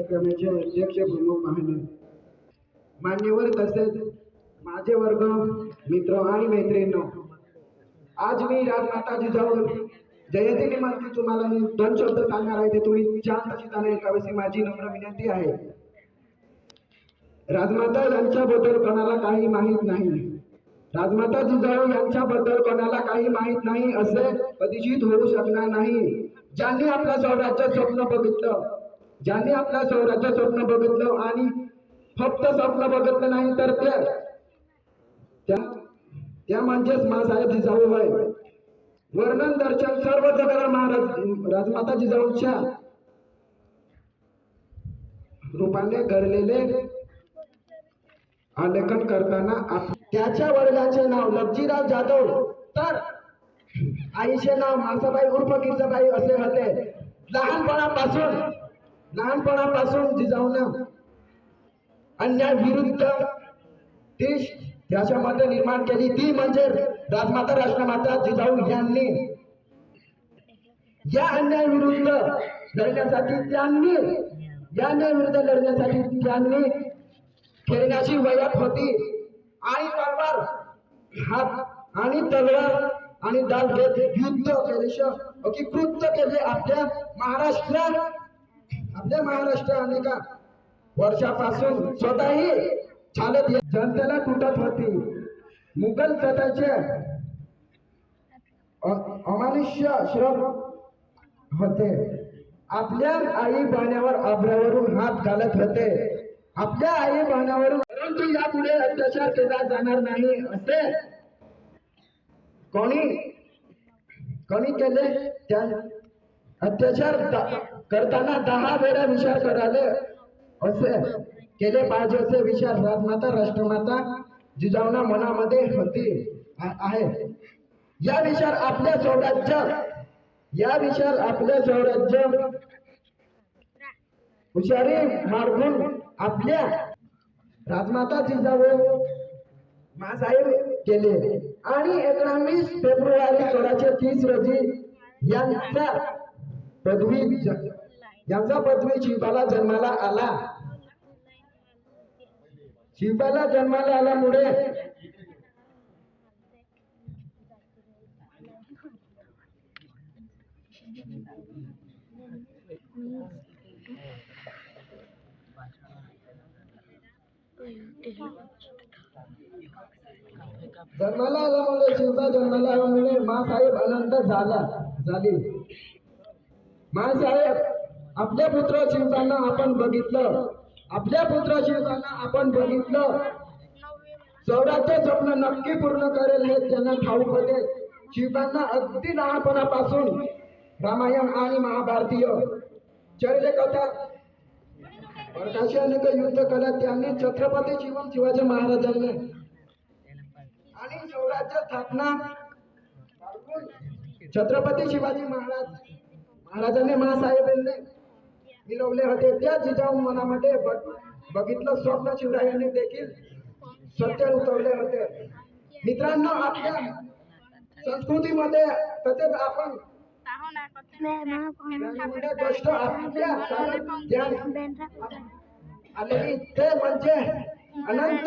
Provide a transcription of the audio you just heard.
कार्यक्रमाचे अध्यक्ष प्रमुख मान्यवर तसेच माझे वर्ग मित्र आणि मैत्रिणींनो, आज मी राजमाता जिजाऊ जयंती निमित्त तुम्हाला मी 2 शब्द सांगणार आहे. ते तुम्ही शांत चित्ताने ऐकावे माझी नम्र विनंती आहे. राजमाता यांच्याबद्दल कोणाला काही माहित नाही. राजमाता जिजाऊ यांच्याबद्दल कोणाला काही माहित नाही असे कधीच होऊ शकणार नाही. ज्यांनी आपल्या स्वराज्य स्वप्न बघितलं, ज्यांनी आपल्या स्वराज्य स्वप्न बघितलं आणि फक्त स्वप्न बघितलं नाही तर त्या म्हणजेच माँसाहेब जिजाऊ आहे. वर्णन दर्शन सर्व जगाला राजमाता जिजाऊच्या रूपाने घडलेले आलेखन करताना त्याच्या वडिलांचे नाव लक्ष्मीराव जाधव तर आईचे नाव मासाबाई उर्फ गिरजाबाई असे होते. लहानपणापासून जिजाऊनं अन्याय विरुद्ध देश त्याच्यामध्ये निर्माण केली. ती म्हणजे राजमाता राष्ट्रमाता जिजाऊ यांनी या अन्याय विरुद्ध लढण्यासाठी त्यांनी खेळण्याची वयात होती आणि तलवार आणि दाल घेत युद्ध केले, कृत्य केले. आपल्या महाराष्ट्र अनेका वर्षापासून स्वतःही चालत जनतेला तुटत होती. मुघल सत्तेचे अमानुष्य श्रम होते. आपल्या आई बहिणावर आब्रावरून हात घालत होते. आपल्या आई बहिणावरून, परंतु यापुढे अत्याचार केला जाणार नाही असे कोणी केले. त्या अत्याचार करताना 10 वेळा विचार करायला असे केले पाहिजे असे विचार राजमाता राष्ट्रमाता जिजाऊंना मनामध्ये होती आहे. या विचार आपल्या स्वराज्य हुशारी मार्गून आपल्या राजमाता जिजाऊ माँसाहेब केले आणि 19 फेब्रुवारी 1630 रोजी यांचा पदवी शिवबाला जन्माला आल्यामुळे शिवबा जन्माला आल्यामुळे माँसाहेब आनंद झाली. माँसाहेब आपल्या पुत्र शिवबांना आपण बघितलं. स्वराज्य स्वप्न नक्की पूर्ण करेल हे त्यांना ठाऊक होते. शिवबांना अगदी लहानपणापासून रामायण आणि महाभारतीय चरित्रकथा प्रकाश अनेक युद्ध कला त्यांनी छत्रपती शिवाजी महाराजांनी आणि स्वराज्य स्थापना छत्रपती शिवाजी महाराजांनी माँसाहेबांनी मिळवले होते. त्या जिजाऊ मनामध्ये बघितलं स्वप्न शिवरायांनी देखील सत्य उतरवले होते. मित्रांनो, आपल्या संस्कृतीमध्ये तसेच आपण गोष्ट आलेली ते म्हणजे अनंत